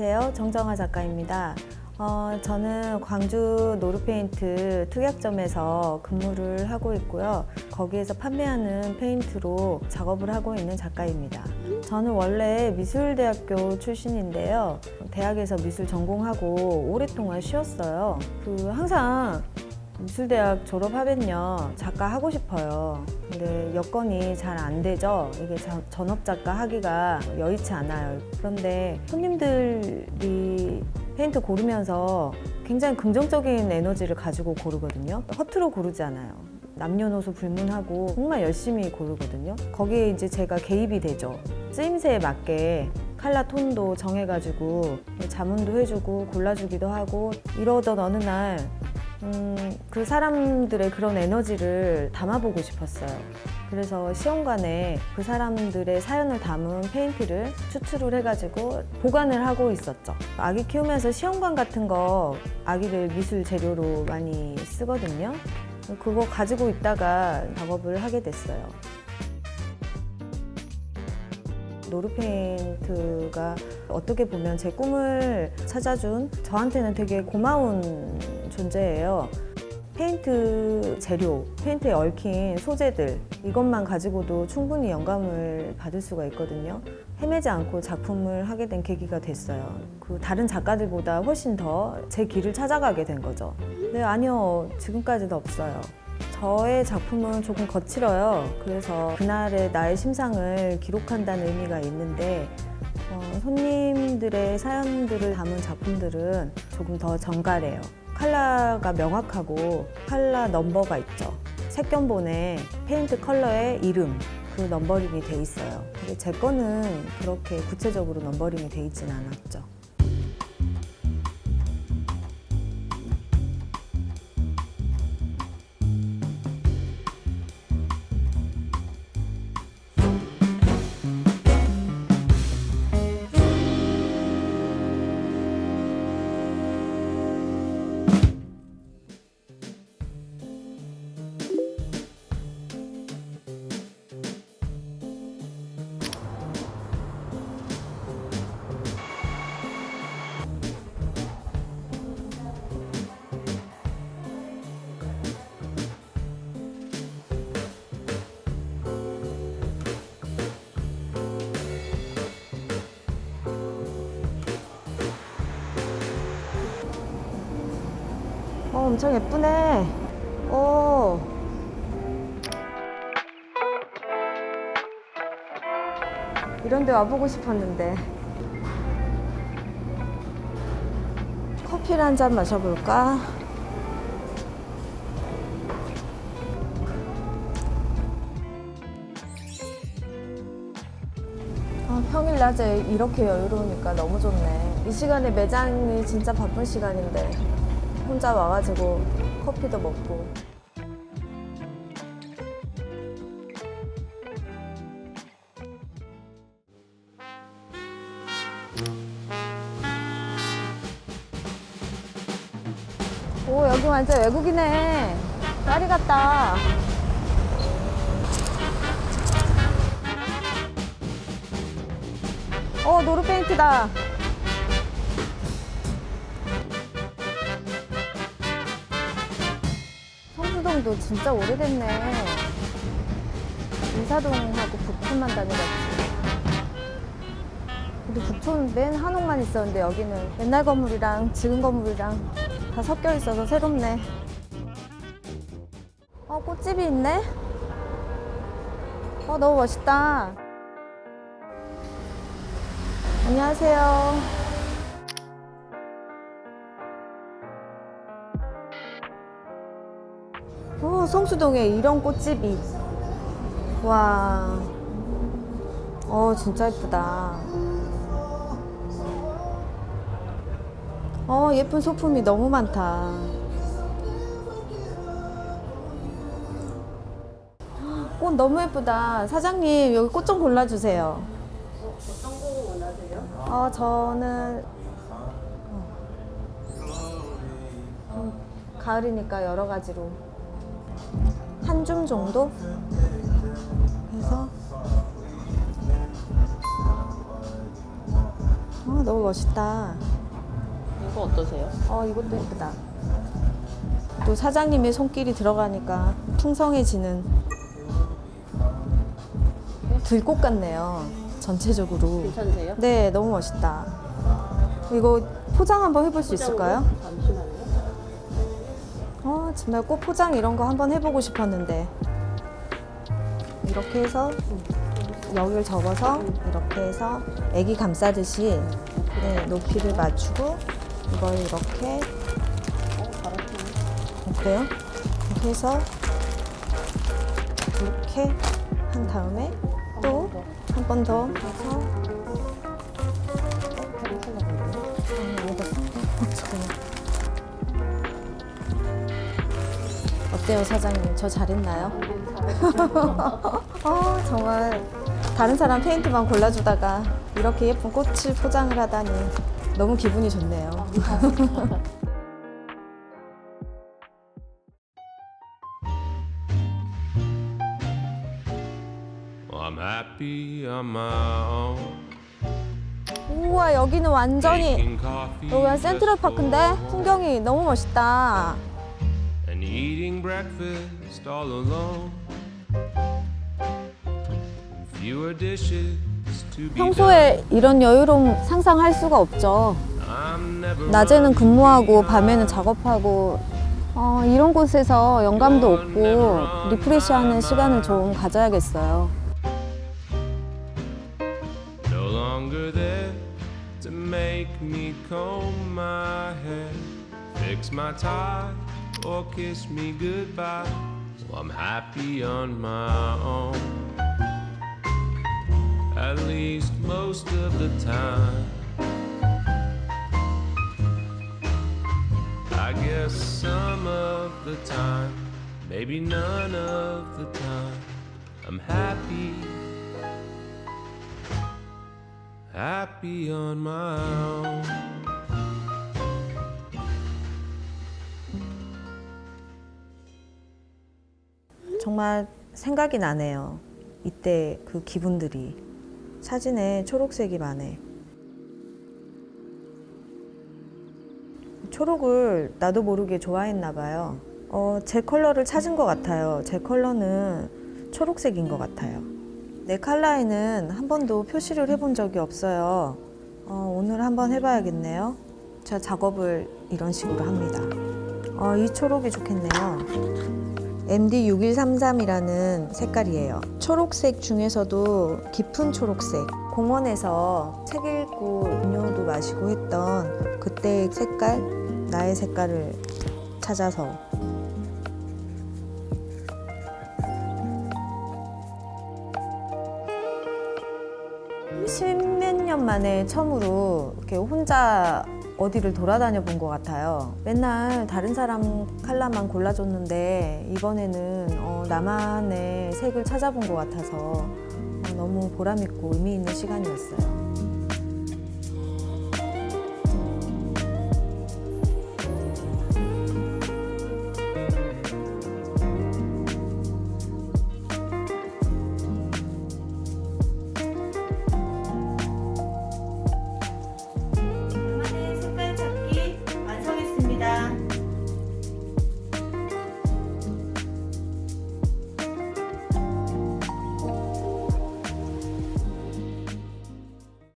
안녕하세요. 정정아 작가입니다. 저는 광주 노르페인트 특약점에서 근무를 하고 있고요. 거기에서 판매하는 페인트로 작업을 하고 있는 작가입니다. 저는 원래 미술대학교 출신인데요. 대학에서 미술 전공하고 오랫동안 쉬었어요. 항상 미술대학 졸업하면요 작가 하고 싶어요. 근데 여건이 잘 안 되죠. 이게 전업작가 하기가 여의치 않아요. 그런데 손님들이 페인트 고르면서 굉장히 긍정적인 에너지를 가지고 고르거든요. 허투루 고르지 않아요. 남녀노소 불문하고 정말 열심히 고르거든요. 거기에 이제 제가 개입이 되죠. 쓰임새에 맞게 컬러 톤도 정해가지고 자문도 해주고 골라주기도 하고 이러던 어느 날 그 사람들의 그런 에너지를 담아보고 싶었어요. 그래서 시험관에 그 사람들의 사연을 담은 페인트를 추출을 해가지고 보관을 하고 있었죠. 아기 키우면서 시험관 같은 거 아기들 미술 재료로 많이 쓰거든요. 그거 가지고 있다가 작업을 하게 됐어요. 노르페인트가 어떻게 보면 제 꿈을 찾아준 저한테는 되게 고마운 존재예요. 페인트 재료, 페인트에 얽힌 소재들 이것만 가지고도 충분히 영감을 받을 수가 있거든요. 헤매지 않고 작품을 하게 된 계기가 됐어요. 다른 작가들보다 훨씬 더 제 길을 찾아가게 된 거죠. 네, 아니요. 지금까지도 없어요. 저의 작품은 조금 거칠어요. 그래서 그날의 나의 심상을 기록한다는 의미가 있는데 손님들의 사연들을 담은 작품들은 조금 더 정갈해요. 컬러가 명확하고 컬러 넘버가 있죠. 색견본에 페인트 컬러의 이름, 그 넘버링이 돼 있어요. 근데 제 거는 그렇게 구체적으로 넘버링이 돼 있진 않았죠. 엄청 예쁘네. 이런 데 와보고 싶었는데. 커피를 한 잔 마셔볼까? 평일 낮에 이렇게 여유로우니까 너무 좋네. 이 시간에 매장이 진짜 바쁜 시간인데 혼자 와가지고 커피도 먹고. 오, 여기 완전 외국이네. 파리 같다. 노르페인트다. 성수동도 진짜 오래됐네. 인사동하고 북촌만 다녀봤지. 근데 북촌 맨 한옥만 있었는데 여기는 옛날 건물이랑 지금 건물이랑 다 섞여 있어서 새롭네. 꽃집이 있네? 너무 멋있다. 안녕하세요. 성수동에 이런 꽃집이. 와. 진짜 예쁘다. 예쁜 소품이 너무 많다. 꽃 너무 예쁘다. 사장님, 여기 꽃 좀 골라주세요. 어떤 거 원하세요? 저는 가을이니까 여러 가지로 한 줌 정도 해서 너무 멋있다. 이거 어떠세요? 이것도 예쁘다. 또 사장님의 손길이 들어가니까 풍성해지는 들꽃 같네요. 전체적으로. 괜찮으세요? 네, 너무 멋있다. 이거 포장 한번 해볼 수 있을까요? 잠시만요. 정말 꽃 포장 이런 거 한번 해보고 싶었는데. 이렇게 해서 여기를 접어서 이렇게 해서 애기 감싸듯이 네, 높이를 맞추고 이걸 이렇게 어때요? 이렇게 해서 이렇게 한 다음에 또 한 번 더 해서 어때요 사장님? 저 잘했나요? 정말 다른 사람 페인트만 골라주다가 이렇게 예쁜 꽃을 포장을 하다니 너무 기분이 좋네요. I'm happy on my own. 우와 여기는 완전히 Making coffee 여기가 just 센트럴파크인데 for 풍경이 너무 멋있다. and eating breakfast all alone. Fewer dishes to be 평소에 이런 여유로움 상상할 수가 없죠. done. I'm never 낮에는 근무하고 밤에는 작업하고 이런 곳에서 영감도 얻고 리프레시하는 시간을 좀 가져야겠어요. no longer there to make me comb my hair, fix my tie, or kiss me goodbye. Well, I'm happy on my own. At least most of the time. I guess some of the time, maybe none of the time, I'm happy, happy on my own. 정말 생각이 나네요. 이때 그 기분들이. 사진에 초록색이 많네. 초록을 나도 모르게 좋아했나 봐요. 제 컬러를 찾은 것 같아요. 제 컬러는 초록색인 것 같아요. 내 컬러에는 한 번도 표시를 해본 적이 없어요. 오늘 한번 해봐야겠네요. 제가 작업을 이런 식으로 합니다. 이 초록이 좋겠네요. MD6133이라는 색깔이에요. 초록색 중에서도 깊은 초록색. 공원에서 책 읽고 음료도 마시고 했던 그때의 색깔, 나의 색깔을 찾아서. 십몇 년 만에 처음으로 이렇게 혼자 어디를 돌아다녀 본 것 같아요. 맨날 다른 사람 컬러만 골라줬는데 이번에는 나만의 색을 찾아본 것 같아서 너무 보람있고 의미 있는 시간이었어요.